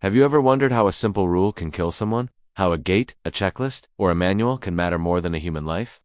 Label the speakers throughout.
Speaker 1: Have you ever wondered how a simple rule can kill someone? How a gate, a checklist, or a manual can matter more than a human life?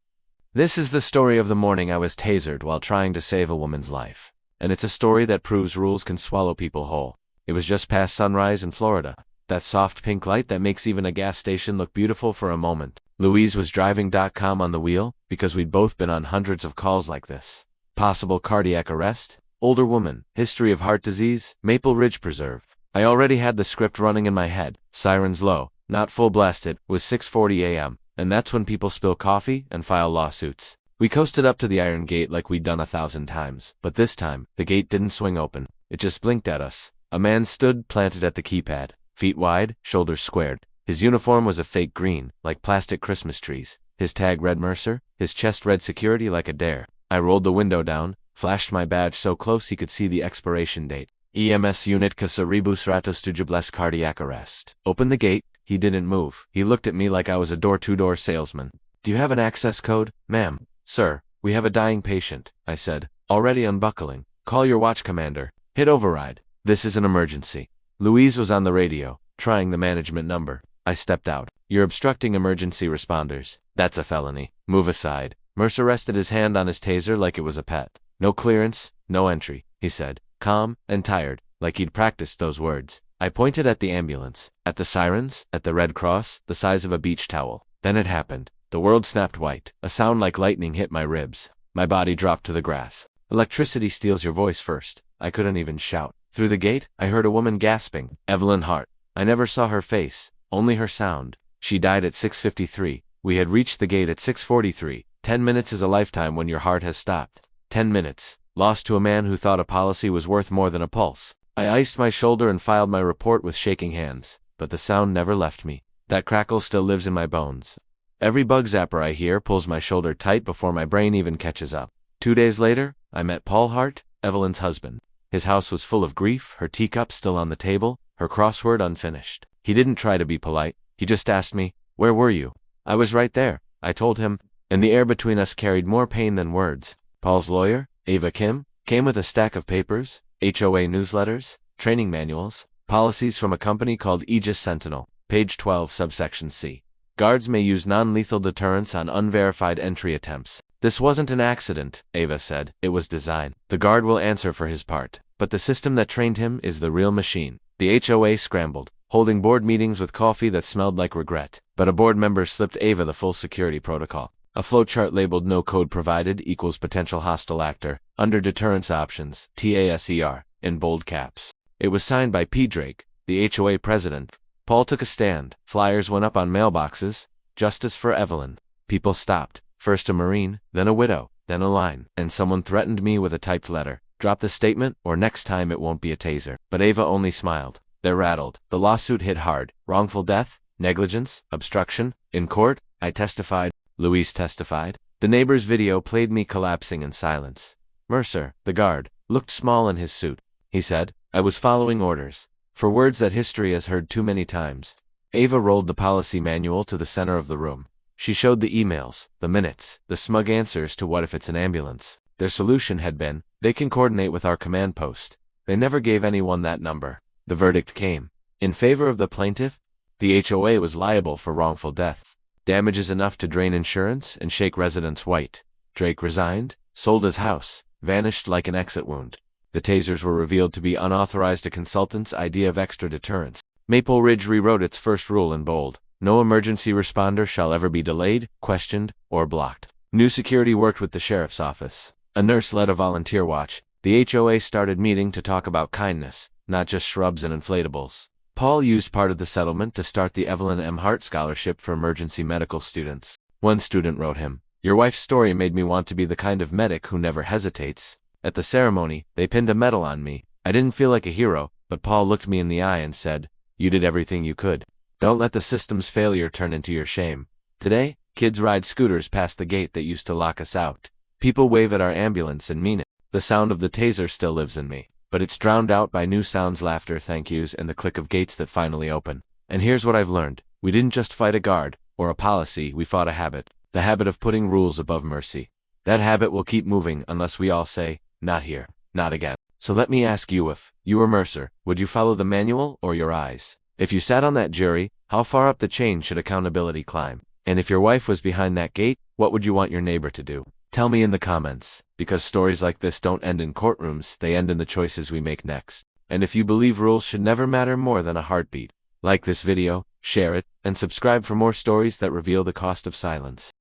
Speaker 1: This is the story of the morning I was tasered while trying to save a woman's life. And it's a story that proves rules can swallow people whole. It was just past sunrise in Florida. That soft pink light that makes even a gas station look beautiful for a moment. Louise was driving.com on the wheel because we'd both been on hundreds of calls like this. Possible cardiac arrest, older woman, history of heart disease, Maple Ridge Preserve. I already had the script running in my head. Sirens low, not full blasted, was 6:40 a.m., and that's when people spill coffee and file lawsuits. We coasted up to the iron gate like we'd done 1,000 times, but this time, the gate didn't swing open. It just blinked at us. A man stood planted at the keypad, feet wide, shoulders squared. His uniform was a fake green, like plastic Christmas trees. His tag read Mercer, his chest read security like a dare. I rolled the window down, flashed my badge so close he could see the expiration date. EMS unit Casaribus Ratos Tujubles cardiac arrest. Opened the gate. He didn't move. He looked at me like I was a door-to-door salesman. Do you have an access code, ma'am? Sir, we have a dying patient, I said, already unbuckling. Call your watch commander. Hit override. This is an emergency. Louise was on the radio, trying the management number. I stepped out. You're obstructing emergency responders. That's a felony. Move aside. Mercer rested his hand on his taser like it was a pet. No clearance, no entry, he said, calm and tired, like he'd practiced those words. I pointed at the ambulance, at the sirens, at the Red Cross, the size of a beach towel. Then it happened. The world snapped white. A sound like lightning hit my ribs. My body dropped to the grass. Electricity steals your voice first. I couldn't even shout. Through the gate, I heard a woman gasping. Evelyn Hart. I never saw her face, only her sound. She died at 6:53. We had reached the gate at 6:43. 10 minutes is a lifetime when your heart has stopped. 10 minutes. Lost to a man who thought a policy was worth more than a pulse. I iced my shoulder and filed my report with shaking hands. But the sound never left me. That crackle still lives in my bones. Every bug zapper I hear pulls my shoulder tight before my brain even catches up. 2 days later, I met Paul Hart, Evelyn's husband. His house was full of grief, her teacup still on the table, her crossword unfinished. He didn't try to be polite. He just asked me, "Where were you?" I was right there, I told him, and the air between us carried more pain than words. Paul's lawyer, Ava Kim, came with a stack of papers, HOA newsletters, training manuals, policies from a company called Aegis Sentinel, page 12 subsection C. Guards may use non-lethal deterrents on unverified entry attempts. This wasn't an accident, Ava said. It was design. The guard will answer for his part, but the system that trained him is the real machine. The HOA scrambled, holding board meetings with coffee that smelled like regret. But a board member slipped Ava the full security protocol. A flowchart labeled "No code provided equals potential hostile actor," under deterrence options, TASER, in bold caps. It was signed by P. Drake, the HOA president. Paul took a stand. Flyers went up on mailboxes. Justice for Evelyn. People stopped. First a Marine, then a widow, then a line. And someone threatened me with a typed letter. Drop the statement, or next time it won't be a taser. But Ava only smiled. They're rattled. The lawsuit hit hard. Wrongful death, negligence, obstruction. In court, I testified. Louise testified. The neighbor's video played me collapsing in silence. Mercer, the guard, looked small in his suit. He said, I was following orders. For words that history has heard too many times. Ava rolled the policy manual to the center of the room. She showed the emails, the minutes, the smug answers to what if it's an ambulance. Their solution had been, they can coordinate with our command post. They never gave anyone that number. The verdict came. In favor of the plaintiff, the HOA was liable for wrongful death. Damages enough to drain insurance and shake residents white. Drake resigned, sold his house, vanished like an exit wound. The tasers were revealed to be unauthorized a consultant's idea of extra deterrence. Maple Ridge rewrote its first rule in bold. No emergency responder shall ever be delayed, questioned, or blocked. New security worked with the sheriff's office. A nurse led a volunteer watch. The HOA started meeting to talk about kindness, not just shrubs and inflatables. Paul used part of the settlement to start the Evelyn M. Hart Scholarship for emergency medical students. One student wrote him, "Your wife's story made me want to be the kind of medic who never hesitates." At the ceremony, they pinned a medal on me. I didn't feel like a hero, but Paul looked me in the eye and said, "You did everything you could. Don't let the system's failure turn into your shame." Today, kids ride scooters past the gate that used to lock us out. People wave at our ambulance and mean it. The sound of the taser still lives in me, but it's drowned out by new sounds, laughter, thank yous, and the click of gates that finally open. And here's what I've learned. We didn't just fight a guard, or a policy, we fought a habit. The habit of putting rules above mercy. That habit will keep moving unless we all say, not here, not again. So let me ask you, if you were Mercer, would you follow the manual or your eyes? If you sat on that jury, how far up the chain should accountability climb? And if your wife was behind that gate, what would you want your neighbor to do? Tell me in the comments, because stories like this don't end in courtrooms, they end in the choices we make next. And if you believe rules should never matter more than a heartbeat, like this video, share it, and subscribe for more stories that reveal the cost of silence.